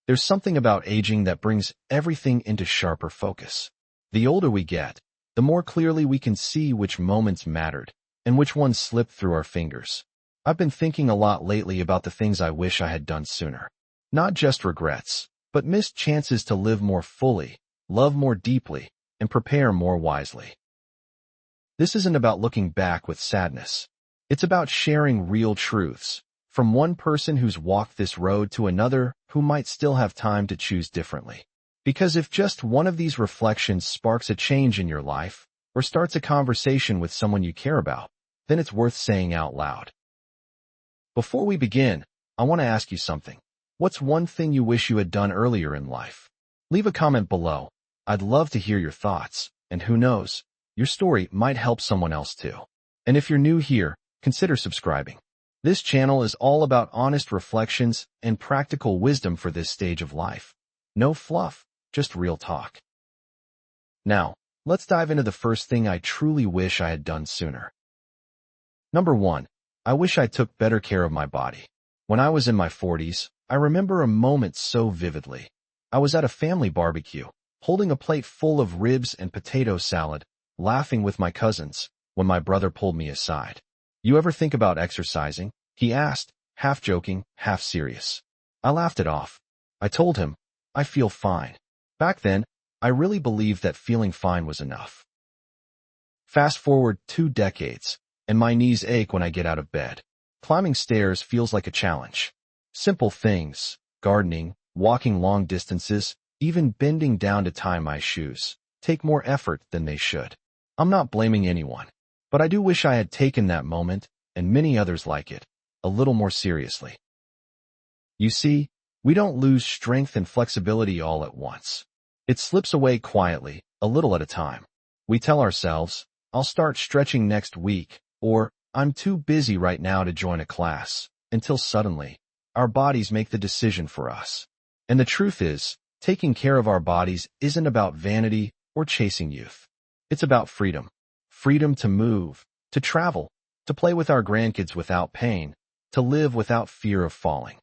There's something about aging that brings everything into sharper focus. The older we get, the more clearly we can see which moments mattered and which ones slipped through our fingers. I've been thinking a lot lately about the things I wish I had done sooner. Not just regrets, but missed chances to live more fully, love more deeply, and prepare more wisely. This isn't about looking back with sadness. It's about sharing real truths, from one person who's walked this road to another who might still have time to choose differently. Because if just one of these reflections sparks a change in your life, or starts a conversation with someone you care about, then it's worth saying out loud. Before we begin, I want to ask you something. What's one thing you wish you had done earlier in life? Leave a comment below. I'd love to hear your thoughts, and who knows, your story might help someone else too. And if you're new here, consider subscribing. This channel is all about honest reflections and practical wisdom for this stage of life. No fluff, just real talk. Now, let's dive into the first thing I truly wish I had done sooner. Number 1. I wish I took better care of my body. When I was in my 40s, I remember a moment so vividly. I was at a family barbecue, holding a plate full of ribs and potato salad, laughing with my cousins, when my brother pulled me aside. "You ever think about exercising?" he asked, half joking, half serious. I laughed it off. I told him, "I feel fine." Back then, I really believed that feeling fine was enough. Fast forward 2 decades, and my knees ache when I get out of bed. Climbing stairs feels like a challenge. Simple things, gardening, walking long distances, even bending down to tie my shoes, take more effort than they should. I'm not blaming anyone, but I do wish I had taken that moment, and many others like it, a little more seriously. You see, we don't lose strength and flexibility all at once. It slips away quietly, a little at a time. We tell ourselves, "I'll start stretching next week," or "I'm too busy right now to join a class," until suddenly, our bodies make the decision for us. And the truth is, taking care of our bodies isn't about vanity or chasing youth. It's about freedom. Freedom to move, to travel, to play with our grandkids without pain, to live without fear of falling.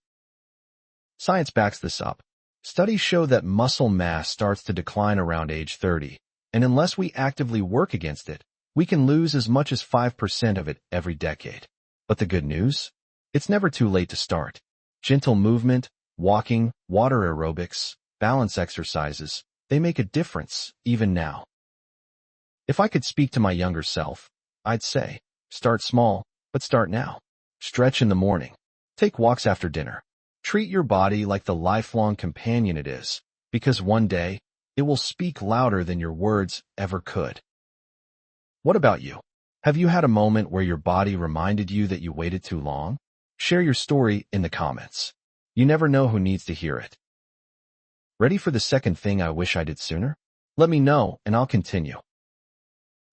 Science backs this up. Studies show that muscle mass starts to decline around age 30, and unless we actively work against it, we can lose as much as 5% of it every decade. But the good news? It's never too late to start. Gentle movement, walking, water aerobics, balance exercises, they make a difference, even now. If I could speak to my younger self, I'd say, start small, but start now. Stretch in the morning. Take walks after dinner. Treat your body like the lifelong companion it is, because one day, it will speak louder than your words ever could. What about you? Have you had a moment where your body reminded you that you waited too long? Share your story in the comments. You never know who needs to hear it. Ready for the second thing I wish I did sooner? Let me know, and I'll continue.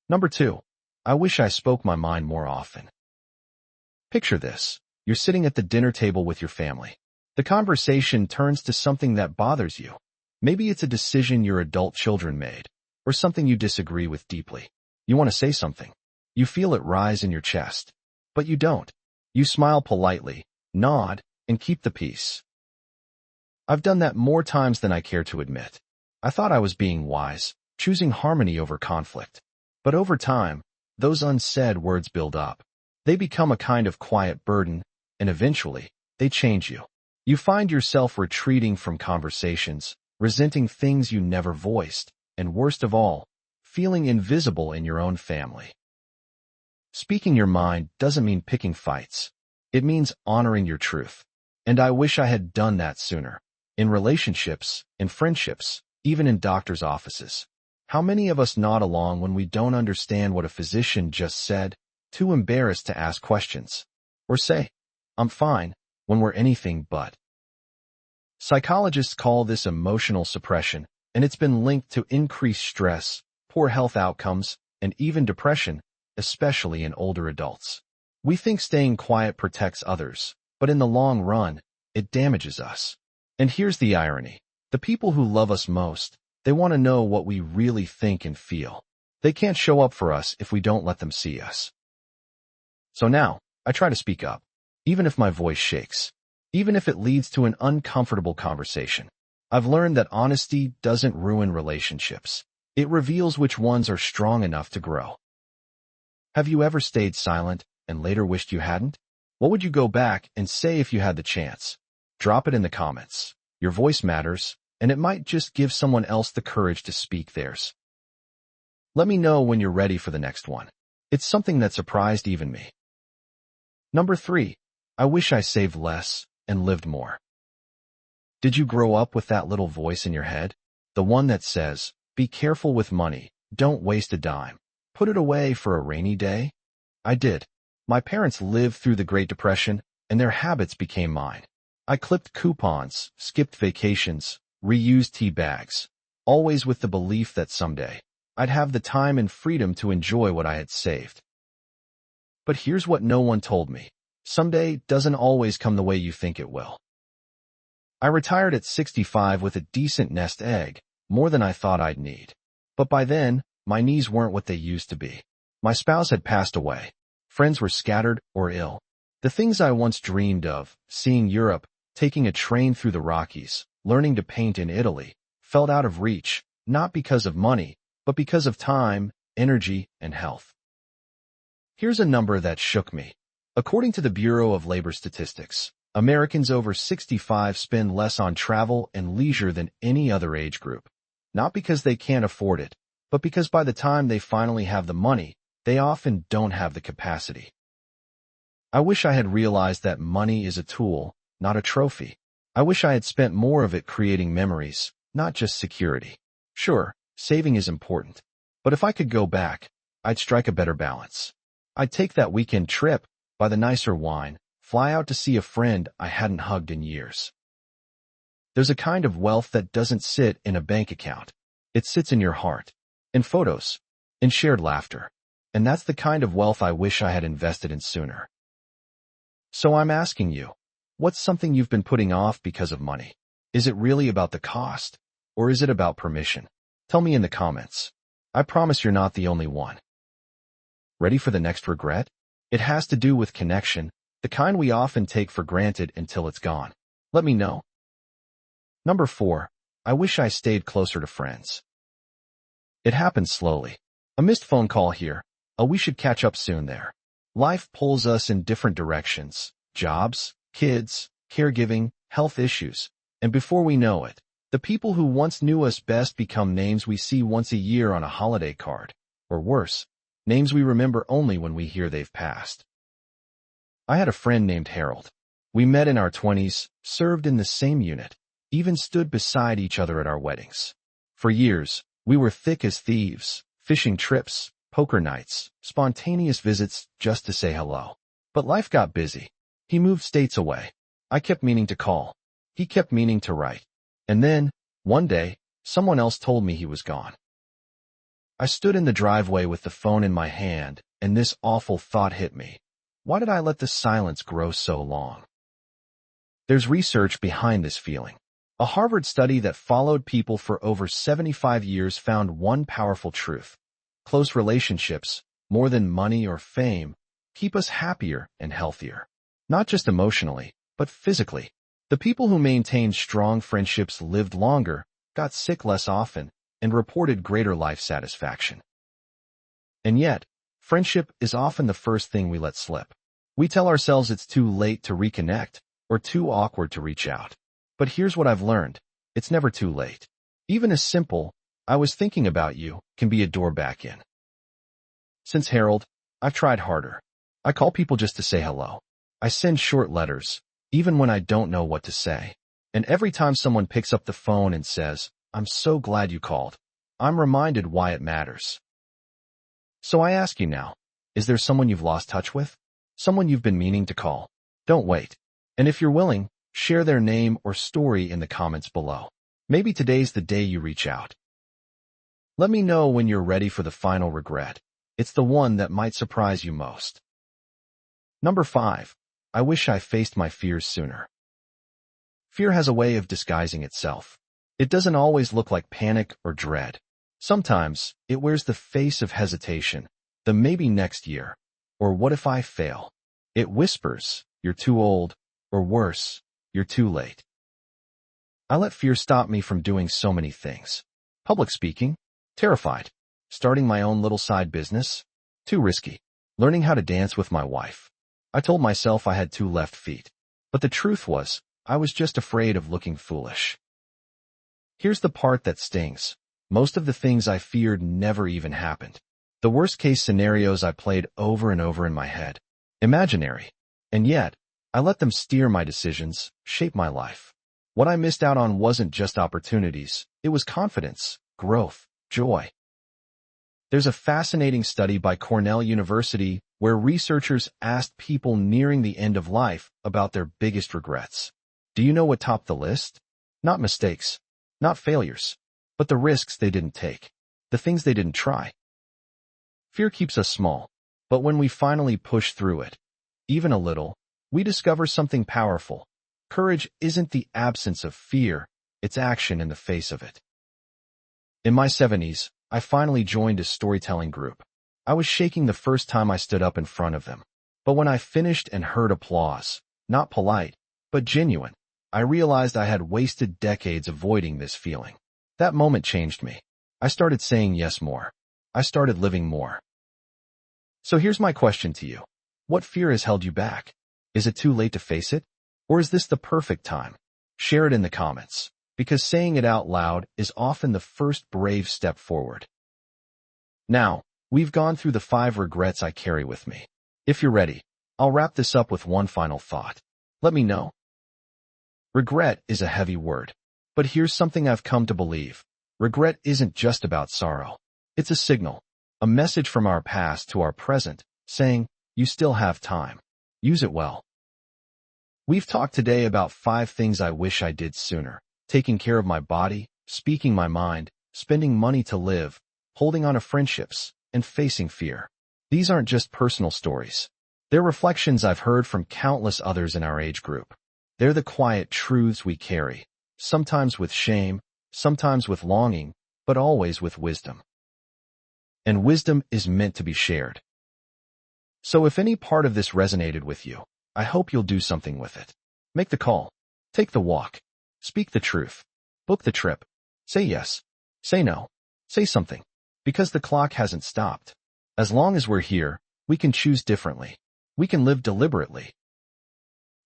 Number 2. I wish I spoke my mind more often. Picture this. You're sitting at the dinner table with your family. The conversation turns to something that bothers you. Maybe it's a decision your adult children made, or something you disagree with deeply. You want to say something. You feel it rise in your chest. But you don't. You smile politely, nod, and keep the peace. I've done that more times than I care to admit. I thought I was being wise, choosing harmony over conflict. But over time, those unsaid words build up. They become a kind of quiet burden, and eventually, they change you. You find yourself retreating from conversations, resenting things you never voiced, and worst of all, feeling invisible in your own family. Speaking your mind doesn't mean picking fights. It means honoring your truth. And I wish I had done that sooner. In relationships, in friendships, even in doctors' offices. How many of us nod along when we don't understand what a physician just said, too embarrassed to ask questions? Or say, "I'm fine," when we're anything but. Psychologists call this emotional suppression, and it's been linked to increased stress, poor health outcomes, and even depression, especially in older adults. We think staying quiet protects others, but in the long run, it damages us. And here's the irony. The people who love us most, they want to know what we really think and feel. They can't show up for us if we don't let them see us. So now, I try to speak up, even if my voice shakes, even if it leads to an uncomfortable conversation. I've learned that honesty doesn't ruin relationships. It reveals which ones are strong enough to grow. Have you ever stayed silent and later wished you hadn't? What would you go back and say if you had the chance? Drop it in the comments. Your voice matters, and it might just give someone else the courage to speak theirs. Let me know when you're ready for the next one. It's something that surprised even me. Number 3. I wish I saved less and lived more. Did you grow up with that little voice in your head? The one that says, be careful with money, don't waste a dime, put it away for a rainy day? I did. My parents lived through the Great Depression, and their habits became mine. I clipped coupons, skipped vacations, reused tea bags, always with the belief that someday I'd have the time and freedom to enjoy what I had saved. But here's what no one told me. Someday doesn't always come the way you think it will. I retired at 65 with a decent nest egg, more than I thought I'd need. But by then, my knees weren't what they used to be. My spouse had passed away. Friends were scattered or ill. The things I once dreamed of, seeing Europe, taking a train through the Rockies, learning to paint in Italy, felt out of reach, not because of money, but because of time, energy, and health. Here's a number that shook me. According to the Bureau of Labor Statistics, Americans over 65 spend less on travel and leisure than any other age group. Not because they can't afford it, but because by the time they finally have the money, they often don't have the capacity. I wish I had realized that money is a tool, not a trophy. I wish I had spent more of it creating memories, not just security. Sure, saving is important, but if I could go back, I'd strike a better balance. I'd take that weekend trip, buy the nicer wine, fly out to see a friend I hadn't hugged in years. There's a kind of wealth that doesn't sit in a bank account. It sits in your heart, in photos, in shared laughter. And that's the kind of wealth I wish I had invested in sooner. So I'm asking you, what's something you've been putting off because of money? Is it really about the cost, or is it about permission? Tell me in the comments. I promise you're not the only one. Ready for the next regret? It has to do with connection, the kind we often take for granted until it's gone. Let me know. Number 4. I wish I stayed closer to friends. It happens slowly. A missed phone call here. We should catch up soon there. Life pulls us in different directions. Jobs, kids, caregiving, health issues. And before we know it, the people who once knew us best become names we see once a year on a holiday card. Or worse, names we remember only when we hear they've passed. I had a friend named Harold. We met in our 20s, served in the same unit, even stood beside each other at our weddings. For years, we were thick as thieves, fishing trips, poker nights, spontaneous visits just to say hello. But life got busy. He moved states away. I kept meaning to call. He kept meaning to write. And then, one day, someone else told me he was gone. I stood in the driveway with the phone in my hand, and this awful thought hit me. Why did I let the silence grow so long? There's research behind this feeling. A Harvard study that followed people for over 75 years found one powerful truth. Close relationships, more than money or fame, keep us happier and healthier. Not just emotionally, but physically. The people who maintained strong friendships lived longer, got sick less often, and reported greater life satisfaction. And yet, friendship is often the first thing we let slip. We tell ourselves it's too late to reconnect, or too awkward to reach out. But here's what I've learned. It's never too late. Even a simple, I was thinking about you, can be a door back in. Since Harold, I've tried harder. I call people just to say hello. I send short letters, even when I don't know what to say. And every time someone picks up the phone and says, I'm so glad you called, I'm reminded why it matters. So I ask you now, is there someone you've lost touch with? Someone you've been meaning to call? Don't wait. And if you're willing, share their name or story in the comments below. Maybe today's the day you reach out. Let me know when you're ready for the final regret. It's the one that might surprise you most. Number 5. I wish I faced my fears sooner. Fear has a way of disguising itself. It doesn't always look like panic or dread. Sometimes, it wears the face of hesitation, the maybe next year, or what if I fail? It whispers, you're too old, or worse, you're too late. I let fear stop me from doing so many things. Public speaking? Terrified. Starting my own little side business? Too risky. Learning how to dance with my wife. I told myself I had 2 left feet. But the truth was, I was just afraid of looking foolish. Here's the part that stings. Most of the things I feared never even happened. The worst-case scenarios I played over and over in my head. Imaginary. And yet, I let them steer my decisions, shape my life. What I missed out on wasn't just opportunities, it was confidence, growth, joy. There's a fascinating study by Cornell University where researchers asked people nearing the end of life about their biggest regrets. Do you know what topped the list? Not mistakes, not failures, but the risks they didn't take, the things they didn't try. Fear keeps us small, but when we finally push through it, even a little, we discover something powerful. Courage isn't the absence of fear, it's action in the face of it. In my 70s, I finally joined a storytelling group. I was shaking the first time I stood up in front of them. But when I finished and heard applause, not polite, but genuine, I realized I had wasted decades avoiding this feeling. That moment changed me. I started saying yes more. I started living more. So here's my question to you. What fear has held you back? Is it too late to face it? Or is this the perfect time? Share it in the comments, because saying it out loud is often the first brave step forward. Now, we've gone through the 5 regrets I carry with me. If you're ready, I'll wrap this up with one final thought. Let me know. Regret is a heavy word, but here's something I've come to believe. Regret isn't just about sorrow. It's a signal, a message from our past to our present, saying, you still have time. Use it well. We've talked today about 5 things I wish I did sooner. Taking care of my body, speaking my mind, spending money to live, holding on to friendships, and facing fear. These aren't just personal stories. They're reflections I've heard from countless others in our age group. They're the quiet truths we carry, sometimes with shame, sometimes with longing, but always with wisdom. And wisdom is meant to be shared. So if any part of this resonated with you, I hope you'll do something with it. Make the call. Take the walk. Speak the truth. Book the trip. Say yes. Say no. Say something. Because the clock hasn't stopped. As long as we're here, we can choose differently. We can live deliberately.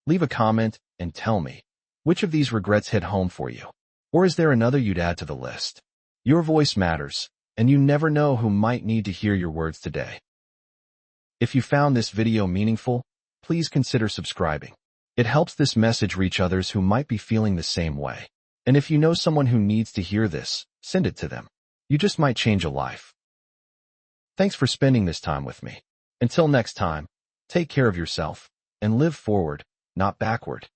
Leave a comment and tell me, which of these regrets hit home for you? Or is there another you'd add to the list? Your voice matters, and you never know who might need to hear your words today. If you found this video meaningful, please consider subscribing. It helps this message reach others who might be feeling the same way. And if you know someone who needs to hear this, send it to them. You just might change a life. Thanks for spending this time with me. Until next time, take care of yourself and live forward, not backward.